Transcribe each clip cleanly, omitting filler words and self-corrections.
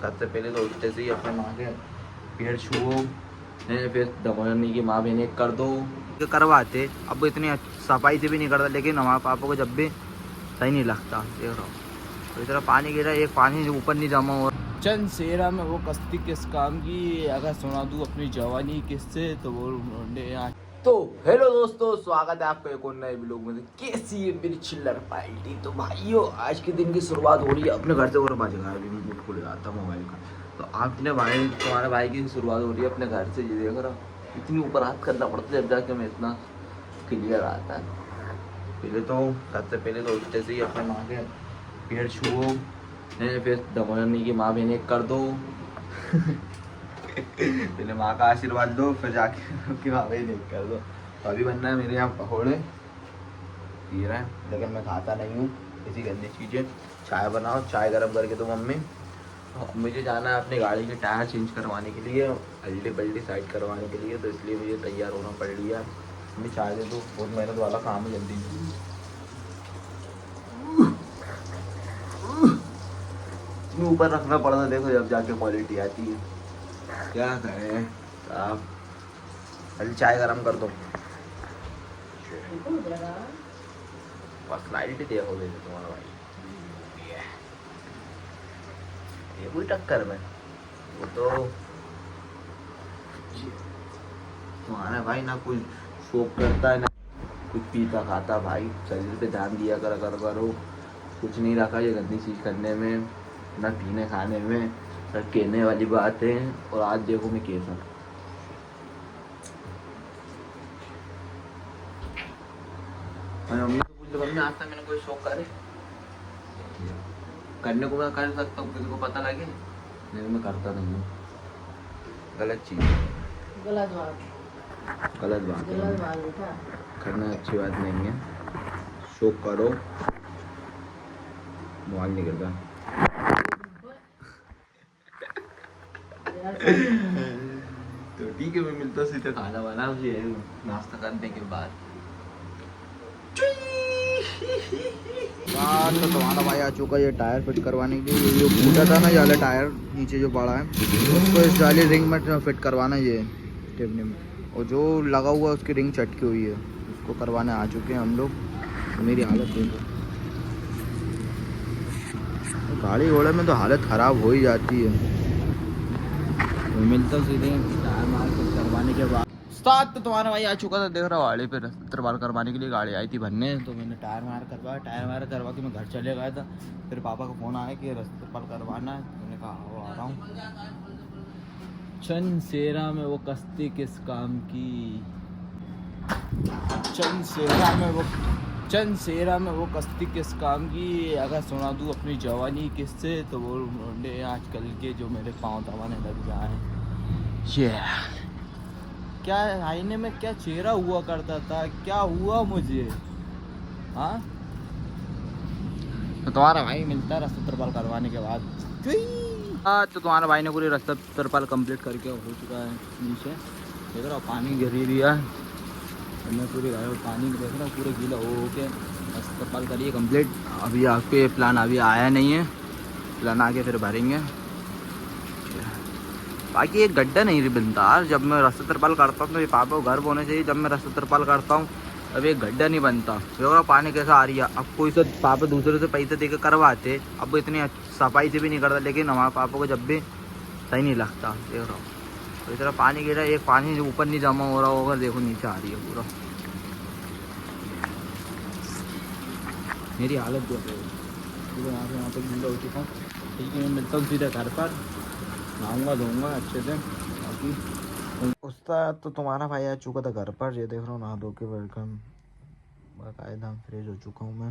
सबसे पहले तो उठते से ही अपने माँ के पेड़ छुओ, फिर दमोदरनी की माँ बहने कर दो करवाते। अब वो इतनी सफाई से भी नहीं करता, लेकिन हमारे पापा को जब भी सही नहीं लगता। देख रहा हूँ तो इतना पानी गिरा, एक पानी ऊपर नहीं जमा हो। चंद सेरा में वो कश्ती किस काम की, अगर सुना दूँ अपनी जवानी किससे तो वो ढूंढे। तो हेलो दोस्तों, स्वागत है आपका एक और नए व्लॉग में। कैसी है मेरी चिल्लर पार्टी। तो भाइयों, आज के दिन की शुरुआत हो रही है अपने घर से। और बज गया अभी मैं भूल जाता मोबाइल का। तो आपने भाई, तुम्हारे भाई की शुरुआत हो रही है अपने घर से। ये देख रहा, इतनी ऊपर हाथ करना पड़ता है जब जाके मैं इतना क्लियर आता है। पहले तो सबसे पहले तो उठते से ही अपने माँ के पेड़ छुओ, फिर दमोदरनी की माँ बहने कर दो। पहले माँ का आशीर्वाद दो, फिर जाके उनकी माँ बहन देख कर दो। तो अभी बनना है मेरे यहाँ पकौड़े पी रहे हैं, लेकिन मैं खाता नहीं हूँ इसी गंदी चीज़ें। चाय बनाओ, चाय गर्म करके दो मम्मी। तो मुझे जाना है अपनी गाड़ी के टायर चेंज करवाने के लिए, अल्टी पल्टी साइड करवाने के लिए। तो इसलिए मुझे तैयार होना पड़ लिया। मैं चाय दे दो, बहुत मेहनत वाला काम है, जल्दी ऊपर रखना पड़ता। देखो जब जाके क्वालिटी आती है। क्या करें आप, पहले चाय गरम कर दो। पर्सनैलिटी देखो मेरे तुम्हारा भाई, ये कोई टक्कर में। वो तो तुम्हारा भाई ना कुछ शौक करता है, ना कुछ पीता खाता। भाई शरीर पे ध्यान दिया करो। कुछ नहीं रखा ये गंदी चीज़ करने में, ना पीने खाने में। सब कहने वाली बात है। और आज देखो मैं कैसा। मम्मी को पूछ लो, मम्मी आज तक मैंने कोई शौक करे करने को मैं कर सकता हूँ, किसी को पता लगे, नहीं मैं करता नहीं हूँ। गलत चीज़, गलत बात है। करना अच्छी बात नहीं है। शौक करो, मोबाइल नहीं करता। तो ठीक है, मैं मिलता सीधे खाना बना मुझे नाश्ता करने के बाद। तो तुम्हारा भाई आ चुका है ये टायर फिट करवाने के लिए। जो फूटा था ना ये टायर नीचे जो पड़ा है, उसको इस वाली रिंग में फिट करवाना है, ये टिप्पणी में। और जो लगा हुआ है उसकी रिंग चटकी हुई है, उसको करवाने आ चुके हैं हम लोग। तो मेरी हालत देखो, गाड़ी घोड़े में तो हालत ख़राब हो ही जाती है। तो मिलता सीधे टायर मार फिट करवाने के बाद। साथ तो तुम्हारा भाई आ चुका था, देख रहा गाड़ी पे तरपाल करवाने के लिए गाड़ी आई थी भरने। तो मैंने टायर मार करवा के मैं घर चले गया था। फिर पापा का फ़ोन आया कि तरपाल करवाना है। मैंने कहा वो आ रहा हूँ। चंद सेरा में वो कश्ती किस काम की, चंद सेरा में वो कश्ती किस काम की, अगर सुना दूँ अपनी जवानी किससे तो वो ढूंढे आजकल के जो मेरे पाँव दबाने लग जाए। क्या आईने में क्या चेहरा हुआ करता था, क्या हुआ मुझे। हाँ तो तुम्हारा भाई मिलता है रास्ता तरपाल करवाने के बाद। हाँ तो तुम्हारा भाई ने पूरी रास्ता तरपाल कंप्लीट करके हो चुका है। नीचे देख रहा पानी गिरी दिया, मैं पूरे घर में पानी देख रहा हूँ, पूरे गीला हो के रास्ता तरपाल करिए कंप्लीट। अभी आपके प्लान अभी आया नहीं है, प्लान आके फिर भरेंगे। बाकी एक गड्ढा नहीं बनता यार। जब मैं रास्ता तरपाल करता हूँ तो ये पापा को गर्व होना चाहिए, जब मैं रास्ता तरपाल करता हूँ अब एक गड्ढा नहीं बनता। देखो पानी कैसा आ रही है। अब कोई सा पापा दूसरे से पैसे दे के करवाते, अब वो इतनी सफाई से भी नहीं करता, लेकिन हमारे पापा को जब भी सही नहीं लगता। देख रहा हूँ तो इतना पानी गिरा, एक पानी ऊपर नहीं जमा हो रहा होगा, देखो नीचे आ रही है पूरा। मेरी हालत जो है पूरा यहाँ पे गीला हो चुका हूँ। ठीक है, मैं मिलता हूँ सीधा घर पर, नहाऊँगा धोऊँगा अच्छे से। बाकी उस्ताद तो तुम्हारा भाई आ चुका था घर पर। ये देख रहा हूँ नहा धो के वेलकम बाकायदा फ्रेश हो चुका हूँ मैं।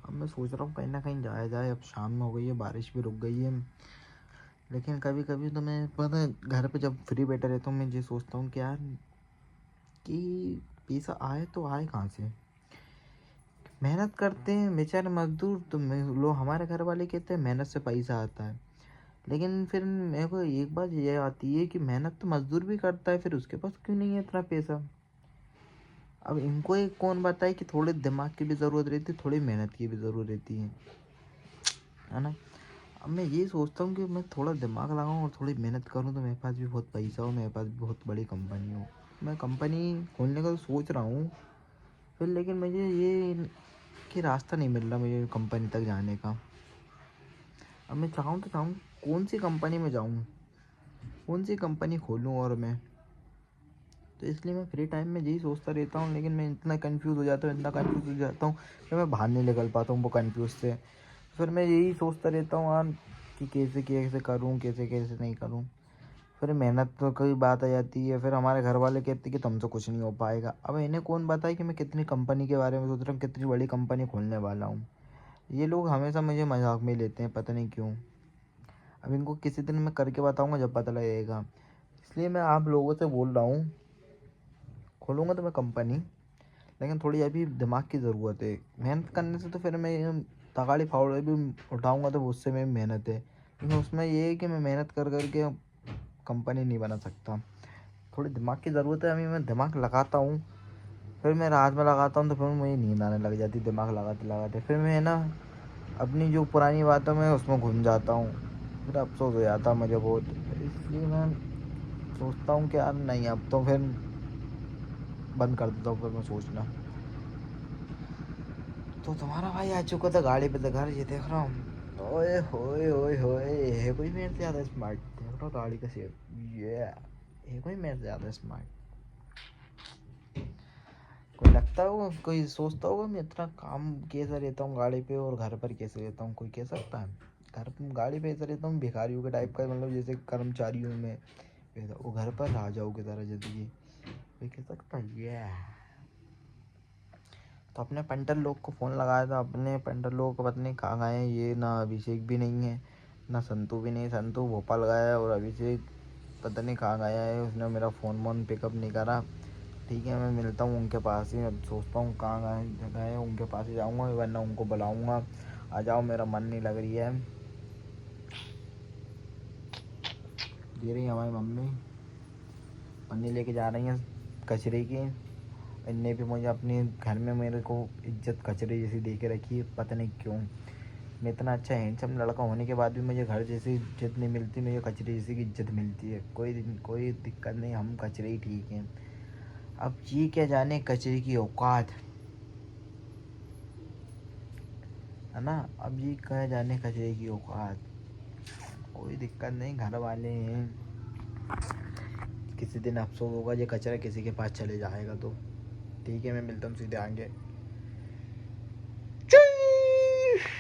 अब मैं सोच रहा हूँ कहीं ना कहीं जाया जाए। अब शाम हो गई है, बारिश भी रुक गई है। लेकिन कभी कभी तो मैं पता है घर पे जब फ्री बैठा रहता हूँ, मैं ये सोचता हूँ कि यार कि पैसा आए तो आए कहाँ से। मेहनत करते हैं बेचारे मजदूर, तो लोग हमारे घर वाले कहते हैं मेहनत से पैसा आता है। लेकिन फिर मेरे को एक बात ये आती है कि मेहनत तो मजदूर भी करता है, फिर उसके पास क्यों नहीं है इतना पैसा। अब इनको एक कौन बताए कि थोड़े दिमाग की भी ज़रूरत रहती है, थोड़ी मेहनत की भी ज़रूरत रहती है ना। अब मैं ये सोचता हूँ कि मैं थोड़ा दिमाग लगाऊँ और थोड़ी मेहनत करूँ तो मेरे पास भी बहुत पैसा हो, मेरे पास भी बहुत बड़ी कंपनी हो। मैं कंपनी खोलने का तो सोच रहा हूँ फिर, लेकिन मुझे ये कि रास्ता नहीं मिल रहा मुझे कंपनी तक जाने का। अब मैं चाहूँ तो चाहूँ कौन सी कंपनी में जाऊँ, कौन सी कंपनी खोलूँ, और मैं तो इसलिए मैं फ्री टाइम में यही सोचता रहता हूँ। लेकिन मैं इतना कंफ्यूज हो जाता हूँ, इतना कंफ्यूज हो जाता हूँ कि मैं बाहर नहीं निकल पाता हूँ वो कंफ्यूज से। फिर मैं यही सोचता रहता हूँ यार कि कैसे कैसे करूँ, कैसे कैसे नहीं करूँ। फिर मेहनत तो कोई बात आ जाती है, फिर हमारे घर वाले कहते हैं कि तुमसे कुछ नहीं हो पाएगा। अब इन्हें कौन बताए कि मैं कितनी कंपनी के बारे में सोच रहा हूँ, कितनी बड़ी कंपनी खोलने वाला हूँ। ये लोग हमेशा मुझे मजाक में लेते हैं, पता नहीं क्यों। अब इनको किसी दिन मैं करके बताऊँगा जब पता लगेगा। इसलिए मैं आप लोगों से बोल रहा हूँ, खोलूँगा तो मैं कंपनी, लेकिन थोड़ी अभी दिमाग की ज़रूरत है। मेहनत करने से तो फिर मैं तगाड़ी फावड़े भी उठाऊँगा तो उससे में मेहनत है, लेकिन उसमें ये है कि मैं मेहनत कर कर के कंपनी नहीं बना सकता। थोड़ी दिमाग की ज़रूरत है। अभी मैं दिमाग लगाता हूँ, फिर मैं रात में लगाता हूँ तो फिर मुझे नींद आने लग जाती है दिमाग लगाते लगाते। फिर मैं ना अपनी जो पुरानी बातों में उसमें घुस जाता हूँ, फिर अफसोस हो जाता है मुझे बहुत। इसलिए मैं सोचता हूँ कि यार नहीं, अब तो फिर बंद कर देता हूँ फिर मैं सोचना। तो तुम्हारा भाई आ चुका था गाड़ी पे, तो घर ये देख रहा हूँ। ओए होए ओए होए, ये कोई मेरे से ज़्यादा स्मार्ट, देख रहा हूँ गाड़ी का शेप, ये कोई मेरे से ज़्यादा स्मार्ट। कोई लगता होगा, कोई सोचता होगा मैं इतना काम कैसे रहता हूँ गाड़ी पे और घर पर कैसे रहता हूँ, कोई कह सकता है। घर गाड़ी पे ऐसा रहता हूँ भिखारियों के टाइप का, मतलब जैसे कर्मचारियों में वैसा, वो घर पर राजाओं की तरह जिंदगी, कोई कह सकता है ये। तो अपने पेंटर लोग को फ़ोन लगाया था, अपने पेंटर लोग को पता नहीं कहाँ गए हैं। ये ना अभिषेक भी नहीं है, ना संतू भी नहीं। संतू भोपाल गया है और अभिषेक पता नहीं कहाँ गया है, उसने मेरा फ़ोन वोन पिकअप नहीं करा। ठीक है, मैं मिलता हूँ उनके पास ही। अब सोचता हूँ कहाँ गए उनके पास ही जाऊँगा, वरना उनको बुलाऊँगा, आ जाओ मेरा मन नहीं लग रही है। दे रही है हमारी मम्मी पन्नी लेके जा रही हैं कचरे की। इनने भी मुझे अपने घर में मेरे को इज्जत कचरे जैसी दे के रखी है, पता नहीं क्यों। मैं इतना अच्छा हैंडसम लड़का होने के बाद भी मुझे घर जैसी इज्जत नहीं मिलती, मुझे कचरे जैसी की इज्जत मिलती है। कोई दिक्कत नहीं, हम कचरे ही ठीक हैं। अब ये क्या जाने कचरे की औकात, है ना। अब ये क्या जाने कचरे की औकात। कोई दिक्कत नहीं, घर वाले हैं। किसी दिन अफसोस होगा ये कचरा किसी के पास चले जाएगा तो। ठीक है, मैं मिलता हूँ सीधे आगे।